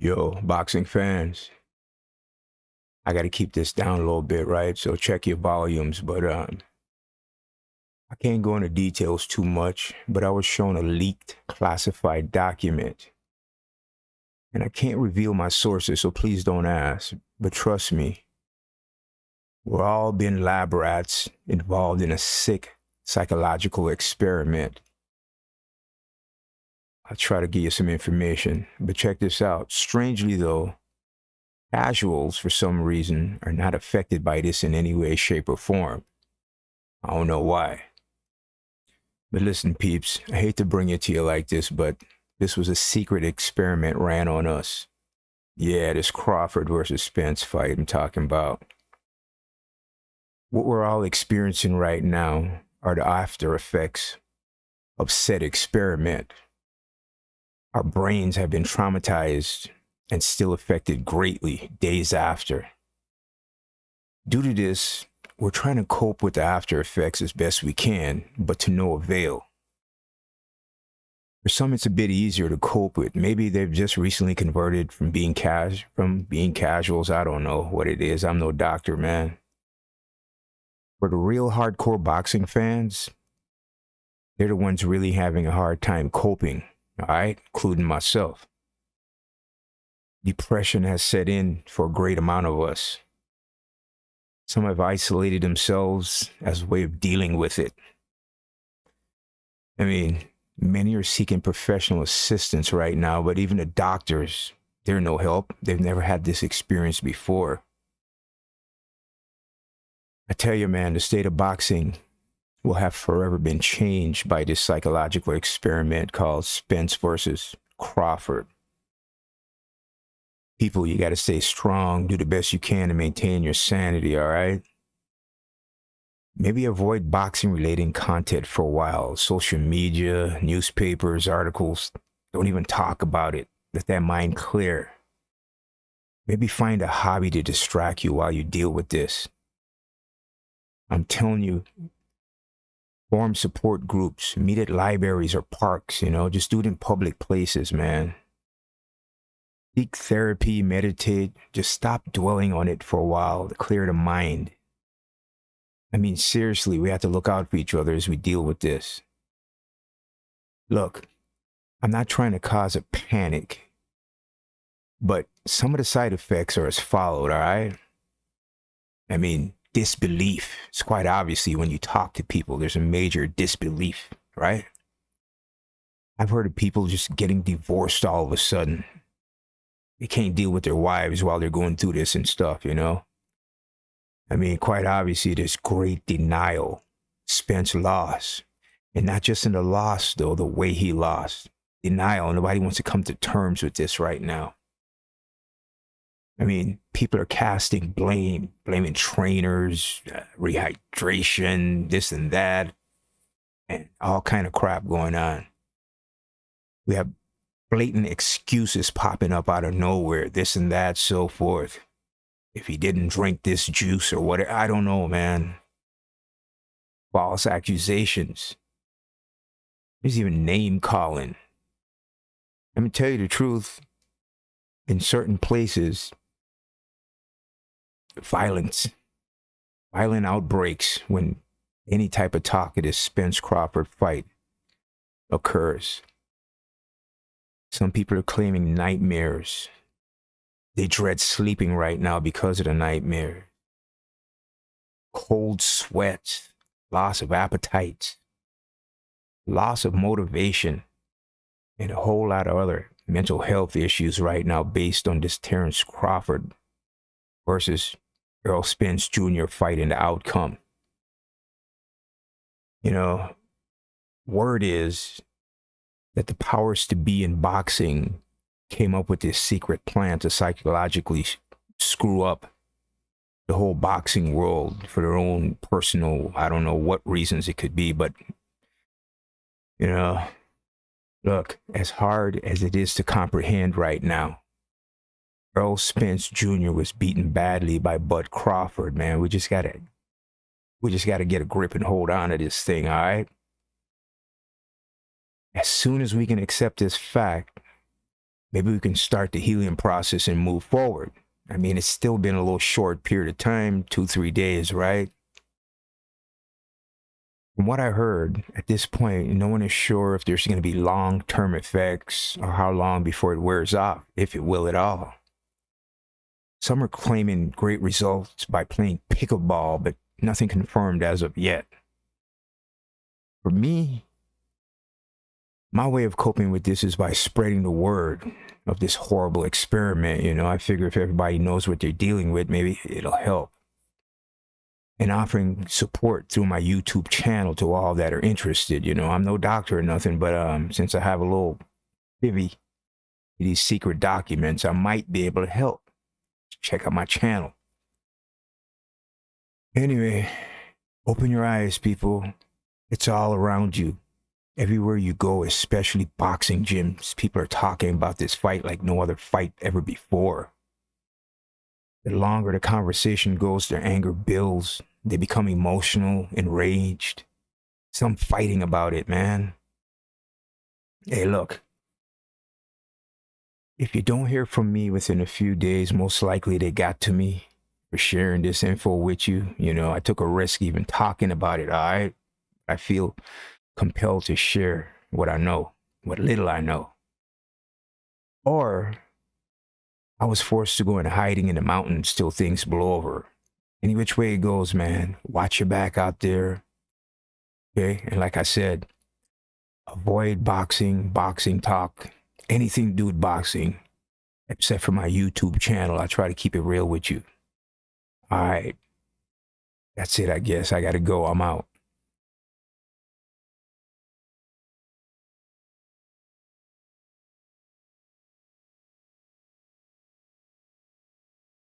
Yo, boxing fans, I got to keep this down a little bit, right? So check your volumes, but I can't go into details too much, but I was shown a leaked classified document. And I can't reveal my sources, so please don't ask. But trust me, we're all been lab rats involved in a sick psychological experiment. I'll try to give you some information, but check this out. Strangely though, casuals, for some reason, are not affected by this in any way, shape, or form. I don't know why. But listen, peeps, I hate to bring it to you like this, but this was a secret experiment ran on us. Yeah, this Crawford versus Spence fight I'm talking about. What we're all experiencing right now are the after effects of said experiment. Our brains have been traumatized and still affected greatly days after. Due to this, we're trying to cope with the after effects as best we can, but to no avail. For some, it's a bit easier to cope with. Maybe they've just recently converted from being casuals. I don't know what it is. I'm no doctor, man. For the real hardcore boxing fans, they're the ones really having a hard time coping, all right? Including myself. Depression has set in for a great amount of us. Some have isolated themselves as a way of dealing with it. I mean, many are seeking professional assistance right now, but even the doctors, they're no help. They've never had this experience before. I tell you, man, the state of boxing will have forever been changed by this psychological experiment called Spence versus Crawford. People, you got to stay strong, do the best you can to maintain your sanity, all right? Maybe avoid boxing-related content for a while. Social media, newspapers, articles, don't even talk about it. Let that mind clear. Maybe find a hobby to distract you while you deal with this. I'm telling you, form support groups, meet at libraries or parks, just do it in public places, man. Seek therapy, meditate, just stop dwelling on it for a while to clear the mind. I mean, seriously, we have to look out for each other as we deal with this. Look, I'm not trying to cause a panic, but some of the side effects are as followed, all right? I mean, disbelief. It's quite obviously when you talk to people, there's a major disbelief, right? I've heard of people just getting divorced all of a sudden. They can't deal with their wives while they're going through this and stuff, I mean, quite obviously, there's great denial. Spence lost. And not just in the loss, though, the way he lost. Denial. Nobody wants to come to terms with this right now. I mean, people are casting blame, blaming trainers, rehydration, this and that, and all kind of crap going on. We have blatant excuses popping up out of nowhere, this and that, so forth. If he didn't drink this juice or whatever, I don't know, man. False accusations. There's even name calling. Let me tell you the truth. In certain places, violent outbreaks when any type of talk of this Spence Crawford fight occurs. Some people are claiming nightmares. They dread sleeping right now because of the nightmare. Cold sweats, loss of appetite, loss of motivation, and a whole lot of other mental health issues right now based on this Terrence Crawford versus Errol Spence Jr. fight and the outcome. Word is that the powers to be in boxing came up with this secret plan to psychologically screw up the whole boxing world for their own personal, I don't know what reasons it could be, but, look, as hard as it is to comprehend right now, Errol Spence Jr. was beaten badly by Bud Crawford, man. We just gotta get a grip and hold on to this thing, all right? As soon as we can accept this fact, maybe we can start the healing process and move forward. I mean, it's still been a little short period of time, 2-3 days, right? From what I heard, at this point, no one is sure if there's going to be long-term effects or how long before it wears off, if it will at all. Some are claiming great results by playing pickleball, but nothing confirmed as of yet. For me, my way of coping with this is by spreading the word of this horrible experiment. I figure if everybody knows what they're dealing with, maybe it'll help. And offering support through my YouTube channel to all that are interested. I'm no doctor or nothing, but since I have a little privy to these secret documents, I might be able to help. Check out my channel. Anyway, open your eyes, people. It's all around you. Everywhere you go, especially boxing gyms, people are talking about this fight like no other fight ever before. The longer the conversation goes, their anger builds. They become emotional, enraged. Some fighting about it, man. Hey, look. If you don't hear from me within a few days, most likely they got to me for sharing this info with you. I took a risk even talking about it, all right? I feel compelled to share what I know, what little I know. Or I was forced to go into hiding in the mountains till things blow over. Any which way it goes, man, watch your back out there. Okay? And like I said, avoid boxing talk, anything to do with boxing, except for my YouTube channel. I try to keep it real with you. All right. That's it, I guess. I got to go. I'm out.